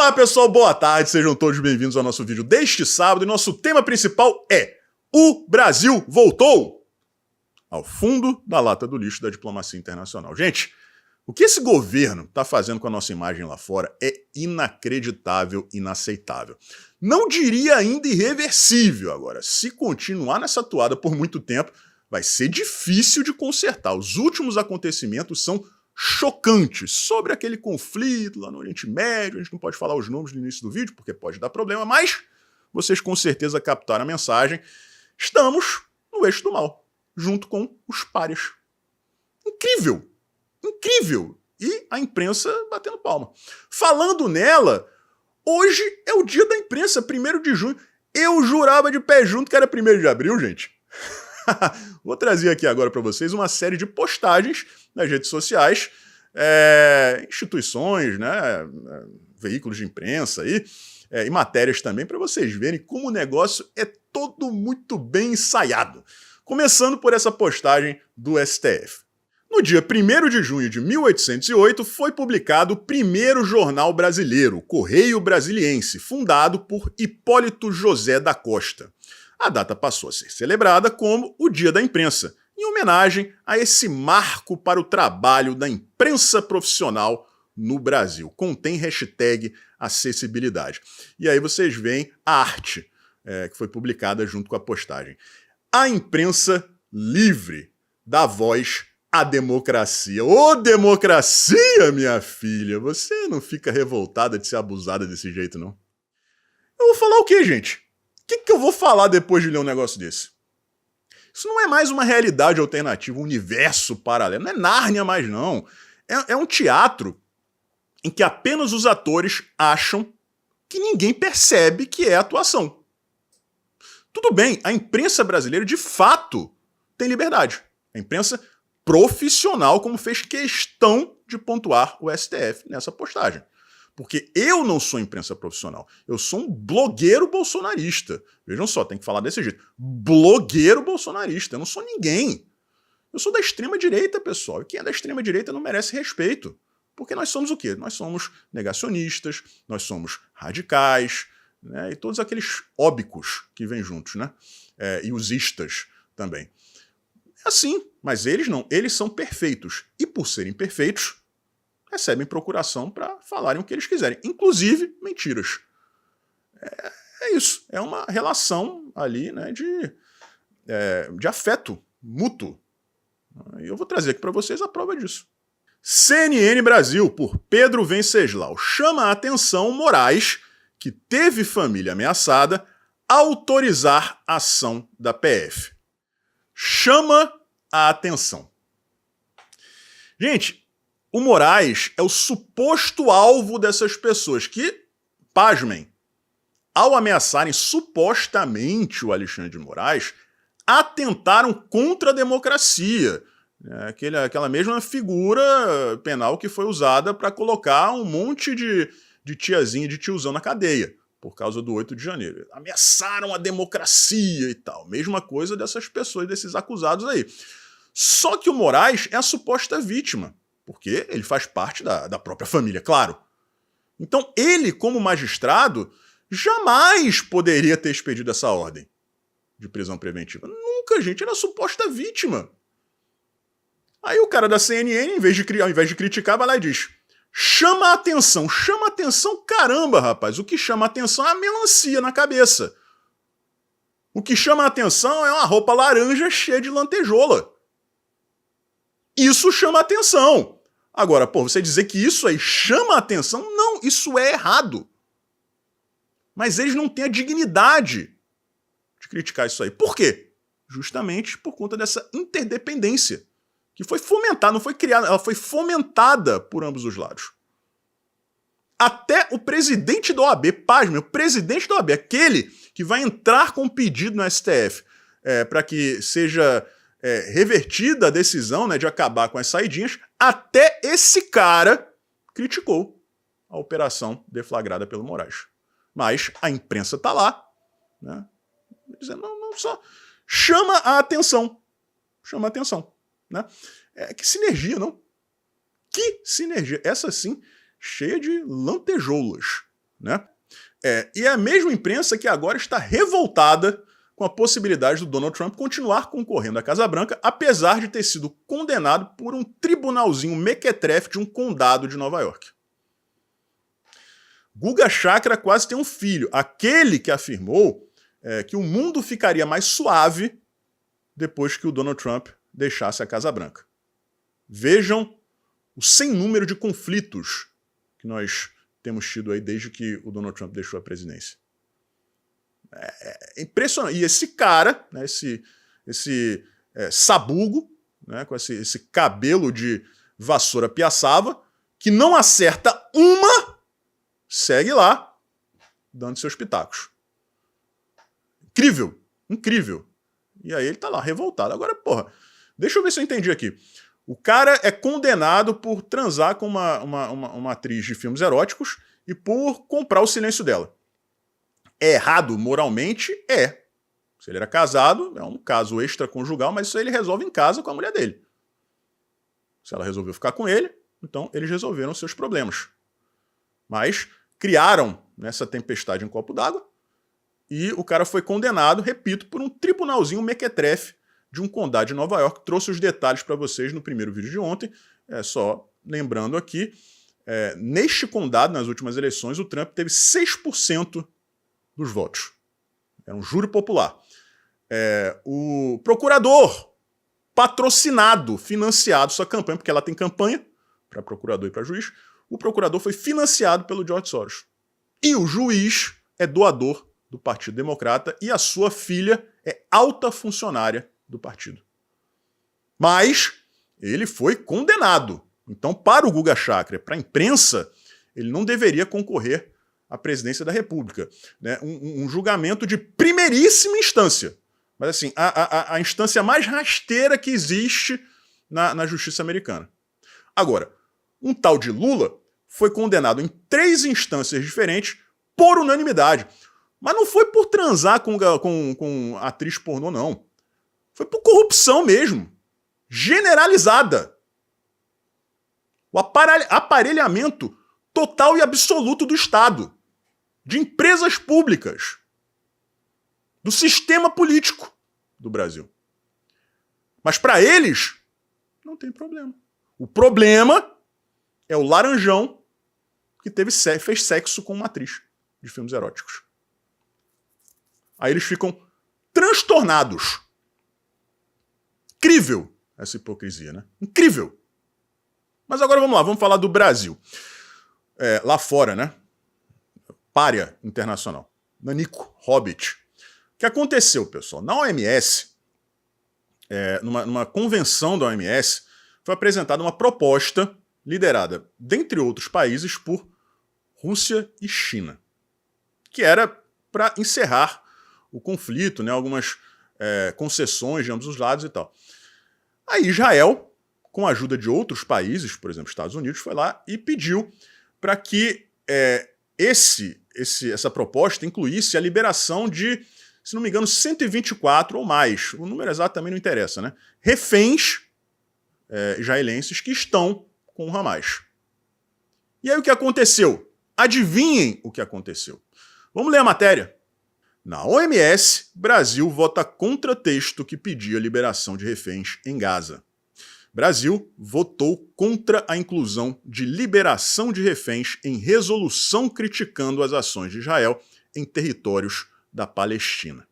Olá pessoal, boa tarde, sejam todos bem-vindos ao nosso vídeo deste sábado e nosso tema principal é: o Brasil voltou ao fundo da lata do lixo da diplomacia internacional. Gente, o que esse governo está fazendo com a nossa imagem lá fora é inacreditável, inaceitável. Não diria ainda irreversível. Agora, se continuar nessa toada por muito tempo, vai ser difícil de consertar. Os últimos acontecimentos são chocantes sobre aquele conflito lá no Oriente Médio. A gente não pode falar os nomes no início do vídeo, porque pode dar problema, mas vocês com certeza captaram a mensagem. Estamos no eixo do mal, junto com os párias. Incrível! Incrível! E a imprensa batendo palma. Falando nela, hoje é o dia da imprensa, 1º de junho. Eu jurava de pé junto que era 1º de abril, gente. Vou trazer aqui agora para vocês uma série de postagens nas redes sociais, instituições, né, veículos de imprensa aí, e matérias também, para vocês verem como o negócio é todo muito bem ensaiado. Começando por essa postagem do STF. No dia 1º de junho de 1808 foi publicado o primeiro jornal brasileiro, Correio Brasiliense, fundado por Hipólito José da Costa. A data passou a ser celebrada como o Dia da Imprensa, em homenagem a esse marco para o trabalho da imprensa profissional no Brasil. Contém hashtag acessibilidade. E aí vocês veem a arte que foi publicada junto com a postagem. A imprensa livre dá voz à democracia. Ô democracia, minha filha! Você não fica revoltada de ser abusada desse jeito, não? Eu vou falar o quê, gente? O que eu vou falar depois de ler um negócio desse? Isso não é mais uma realidade alternativa, um universo paralelo. Não é Nárnia mais, não. É um teatro em que apenas os atores acham que ninguém percebe que é atuação. Tudo bem, a imprensa brasileira, de fato, tem liberdade. A imprensa profissional, como fez questão de pontuar o STF nessa postagem. Porque eu não sou imprensa profissional, eu sou um blogueiro bolsonarista. Vejam só, tem que falar desse jeito. Blogueiro bolsonarista, eu não sou ninguém. Eu sou da extrema-direita, pessoal, e quem é da extrema-direita não merece respeito. Porque nós somos o quê? Nós somos negacionistas, nós somos radicais, né, e todos aqueles óbicos que vêm juntos, né? E os istas também. É assim, mas eles não, eles são perfeitos. E por serem perfeitos, recebem procuração para falarem o que eles quiserem, inclusive mentiras. É isso, é uma relação ali, né, de afeto mútuo. E eu vou trazer aqui para vocês a prova disso. CNN Brasil, por Pedro Venceslau, chama a atenção Moraes, que teve família ameaçada, a autorizar a ação da PF. Chama a atenção. Gente, o Moraes é o suposto alvo dessas pessoas que, pasmem, ao ameaçarem supostamente o Alexandre de Moraes, atentaram contra a democracia. Aquela mesma figura penal que foi usada para colocar um monte de tiazinha, de tiozão na cadeia, por causa do 8 de janeiro. Ameaçaram a democracia e tal. Mesma coisa dessas pessoas, desses acusados aí. Só que o Moraes é a suposta vítima, porque ele faz parte da própria família, claro. Então ele, como magistrado, jamais poderia ter expedido essa ordem de prisão preventiva. Nunca, gente, era a suposta vítima. Aí o cara da CNN, ao invés de criticar, vai lá e diz: chama a atenção. Chama a atenção, caramba, rapaz. O que chama a atenção é a melancia na cabeça. O que chama a atenção é uma roupa laranja cheia de lantejola. Isso chama a atenção. Agora, pô, você dizer que isso aí chama a atenção, não, isso é errado. Mas eles não têm a dignidade de criticar isso aí. Por quê? Justamente por conta dessa interdependência, que foi fomentada, não foi criada, ela foi fomentada por ambos os lados. Até o presidente da OAB, pasme, o presidente da OAB, aquele que vai entrar com um pedido no STF para que seja revertida a decisão, né, de acabar com as saidinhas, até esse cara criticou a operação deflagrada pelo Moraes. Mas a imprensa tá lá, né, dizendo, não só chama a atenção. Chama a atenção, né? Que sinergia, não? Que sinergia. Essa sim, cheia de lantejoulas. né? E é a mesma imprensa que agora está revoltada com a possibilidade do Donald Trump continuar concorrendo à Casa Branca, apesar de ter sido condenado por um tribunalzinho mequetrefe de um condado de Nova York. Guga Chakra quase tem um filho, aquele que afirmou que o mundo ficaria mais suave depois que o Donald Trump deixasse a Casa Branca. Vejam o sem número de conflitos que nós temos tido aí desde que o Donald Trump deixou a presidência. É impressionante. E esse cara, né, esse sabugo, né, com esse cabelo de vassoura piaçava, que não acerta uma, segue lá, dando seus pitacos. Incrível, incrível. E aí ele tá lá, revoltado. Agora, porra, deixa eu ver se eu entendi aqui. O cara é condenado por transar com uma atriz de filmes eróticos e por comprar o silêncio dela. É errado moralmente? É. Se ele era casado, é um caso extraconjugal, mas isso aí ele resolve em casa com a mulher dele. Se ela resolveu ficar com ele, então eles resolveram seus problemas. Mas criaram nessa tempestade em copo d'água e o cara foi condenado, repito, por um tribunalzinho mequetrefe de um condado de Nova York. Trouxe os detalhes para vocês no primeiro vídeo de ontem. Só lembrando aqui, neste condado, nas últimas eleições, o Trump teve 6% dos votos. Era um júri popular. O procurador patrocinado, financiado sua campanha, porque ela tem campanha para procurador e para juiz, o procurador foi financiado pelo George Soros. E o juiz é doador do Partido Democrata e a sua filha é alta funcionária do partido. Mas ele foi condenado. Então, para o Guga Chakra, para a imprensa, ele não deveria concorrer à presidência da República. Né? Um julgamento de primeiríssima instância. Mas assim, a instância mais rasteira que existe na justiça americana. Agora, um tal de Lula foi condenado em 3 instâncias diferentes por unanimidade. Mas não foi por transar com atriz pornô, não. Foi por corrupção mesmo. Generalizada. O aparelhamento total e absoluto do Estado. De empresas públicas. Do sistema político do Brasil. Mas para eles, não tem problema. O problema é o laranjão que fez sexo com uma atriz de filmes eróticos. Aí eles ficam transtornados. Incrível essa hipocrisia, né? Incrível. Mas agora vamos lá, vamos falar do Brasil. Lá fora, né? Pária internacional. Nanico, Hobbit. O que aconteceu, pessoal? Na OMS, numa convenção da OMS, foi apresentada uma proposta liderada, dentre outros países, por Rússia e China, que era para encerrar o conflito, né, algumas concessões de ambos os lados e tal. Aí Israel, com a ajuda de outros países, por exemplo, Estados Unidos, foi lá e pediu para que essa proposta incluísse a liberação de, se não me engano, 124 ou mais, o número exato também não interessa, né? Reféns israelenses que estão com o Hamas. E aí o que aconteceu? Adivinhem o que aconteceu. Vamos ler a matéria. Na OMS, Brasil vota contra texto que pedia liberação de reféns em Gaza. Brasil votou contra a inclusão de liberação de reféns em resolução criticando as ações de Israel em territórios da Palestina.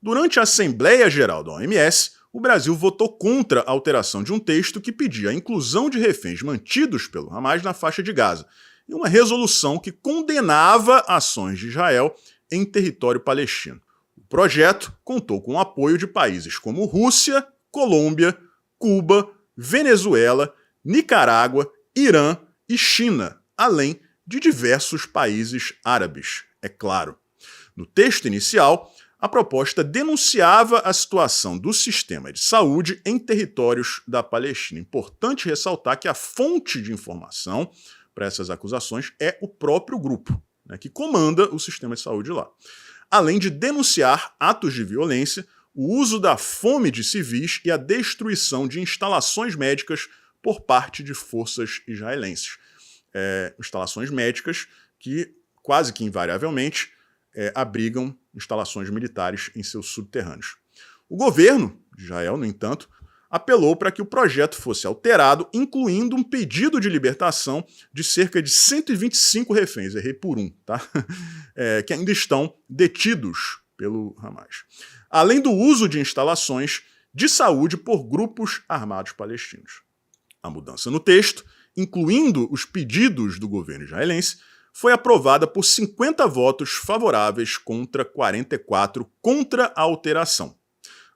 Durante a Assembleia Geral da OMS, o Brasil votou contra a alteração de um texto que pedia a inclusão de reféns mantidos pelo Hamas na faixa de Gaza, e uma resolução que condenava ações de Israel em território palestino. O projeto contou com o apoio de países como Rússia, Colômbia, Cuba, Venezuela, Nicarágua, Irã e China, além de diversos países árabes, é claro. No texto inicial, a proposta denunciava a situação do sistema de saúde em territórios da Palestina. Importante ressaltar que a fonte de informação para essas acusações é o próprio grupo, né, que comanda o sistema de saúde lá. Além de denunciar atos de violência, o uso da fome de civis e a destruição de instalações médicas por parte de forças israelenses. Instalações médicas que quase que invariavelmente, abrigam instalações militares em seus subterrâneos. O governo de Israel, no entanto, apelou para que o projeto fosse alterado, incluindo um pedido de libertação de cerca de 125 reféns, errei por um, tá? Que ainda estão detidos pelo Hamas. Além do uso de instalações de saúde por grupos armados palestinos. A mudança no texto, incluindo os pedidos do governo israelense, foi aprovada por 50 votos favoráveis contra 44 contra a alteração.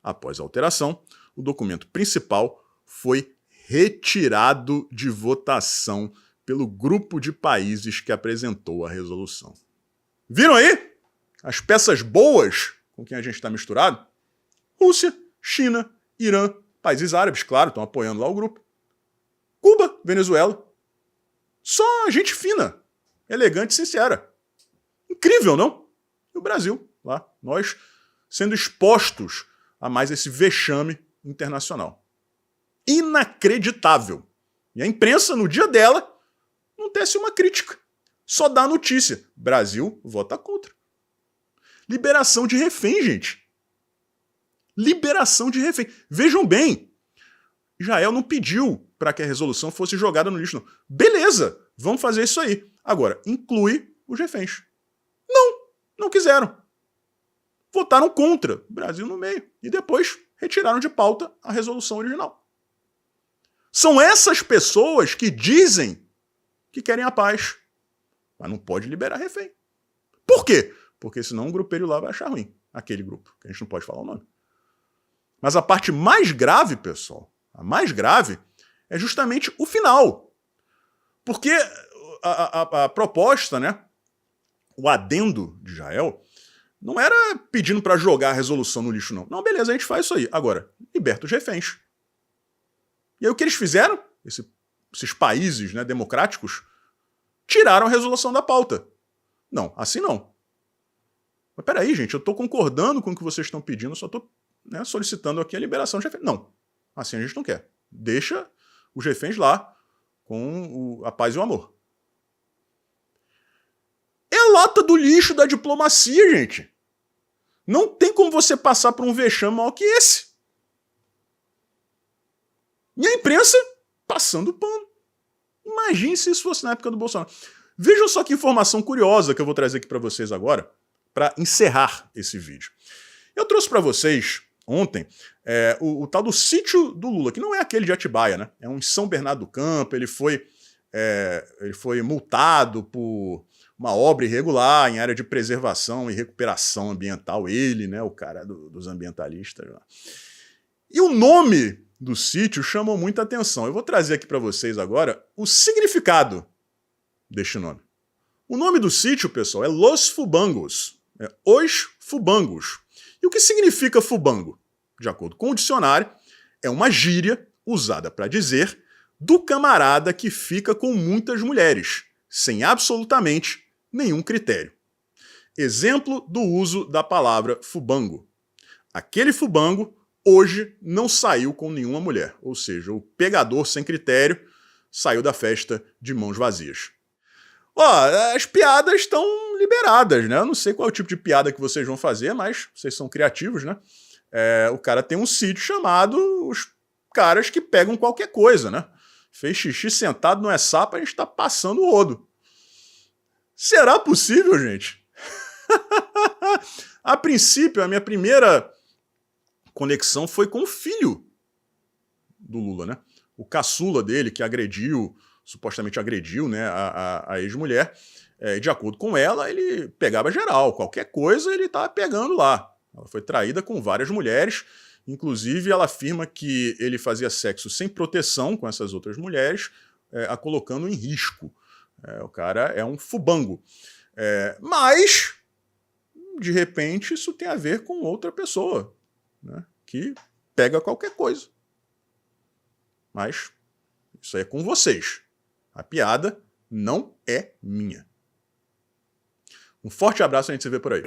Após a alteração, o documento principal foi retirado de votação pelo grupo de países que apresentou a resolução. Viram aí as peças boas com quem a gente está misturado? Rússia, China, Irã, países árabes, claro, estão apoiando lá o grupo. Cuba, Venezuela. Só gente fina, elegante e sincera. Incrível, não? E o Brasil, lá, nós sendo expostos a mais esse vexame internacional. Inacreditável. E a imprensa, no dia dela, não tece uma crítica. Só dá a notícia. Brasil vota contra. Liberação de refém, gente. Liberação de refém. Vejam bem, Israel não pediu para que a resolução fosse jogada no lixo, não. Beleza, vamos fazer isso aí. Agora, inclui os reféns. Não quiseram. Votaram contra, Brasil no meio. E depois retiraram de pauta a resolução original. São essas pessoas que dizem que querem a paz, mas não pode liberar refém. Por quê? Porque senão um grupelho lá vai achar ruim, aquele grupo, que a gente não pode falar o nome. Mas a parte mais grave, pessoal, a mais grave, é justamente o final. Porque a proposta, né, o adendo de Israel, não era pedindo para jogar a resolução no lixo, não. Não, beleza, a gente faz isso aí. Agora, liberta os reféns. E aí o que eles fizeram? Esses países, né, democráticos tiraram a resolução da pauta. Não, assim não. Mas peraí, gente, eu estou concordando com o que vocês estão pedindo, eu só estou, né, solicitando aqui a liberação de reféns. Não, assim a gente não quer. Deixa os reféns lá com a paz e o amor. É a lata do lixo da diplomacia, gente. Não tem como você passar por um vexame maior que esse. E a imprensa passando pano. Imagine se isso fosse na época do Bolsonaro. Vejam só que informação curiosa que eu vou trazer aqui para vocês agora, para encerrar esse vídeo. Eu trouxe para vocês ontem o tal do sítio do Lula, que não é aquele de Atibaia, né? É um em São Bernardo do Campo, ele foi multado por uma obra irregular em área de preservação e recuperação ambiental, ele, né, o cara dos ambientalistas lá. E o nome do sítio chamou muita atenção. Eu vou trazer aqui para vocês agora o significado deste nome. O nome do sítio, pessoal, é Los Fubangos. É Os Fubangos. E o que significa fubango? De acordo com o dicionário, é uma gíria usada para dizer do camarada que fica com muitas mulheres, sem absolutamente nenhum critério. Exemplo do uso da palavra fubango. Aquele fubango hoje não saiu com nenhuma mulher, ou seja, o pegador sem critério saiu da festa de mãos vazias. Ó, as piadas estão liberadas, né? Eu não sei qual é o tipo de piada que vocês vão fazer, mas vocês são criativos, né? O cara tem um sítio chamado Os Caras que Pegam Qualquer Coisa, né? Fez xixi sentado, não é sapo, a gente tá passando o rodo. Será possível, gente? A princípio, a minha primeira conexão foi com o filho do Lula, né? O caçula dele, que supostamente agrediu, né, a ex-mulher. De acordo com ela, ele pegava geral. Qualquer coisa ele estava pegando lá. Ela foi traída com várias mulheres. Inclusive, ela afirma que ele fazia sexo sem proteção com essas outras mulheres, a colocando em risco. O cara é um fubango. Mas, de repente, isso tem a ver com outra pessoa, né, que pega qualquer coisa. Mas isso aí é com vocês. A piada não é minha. Um forte abraço, a gente se vê por aí.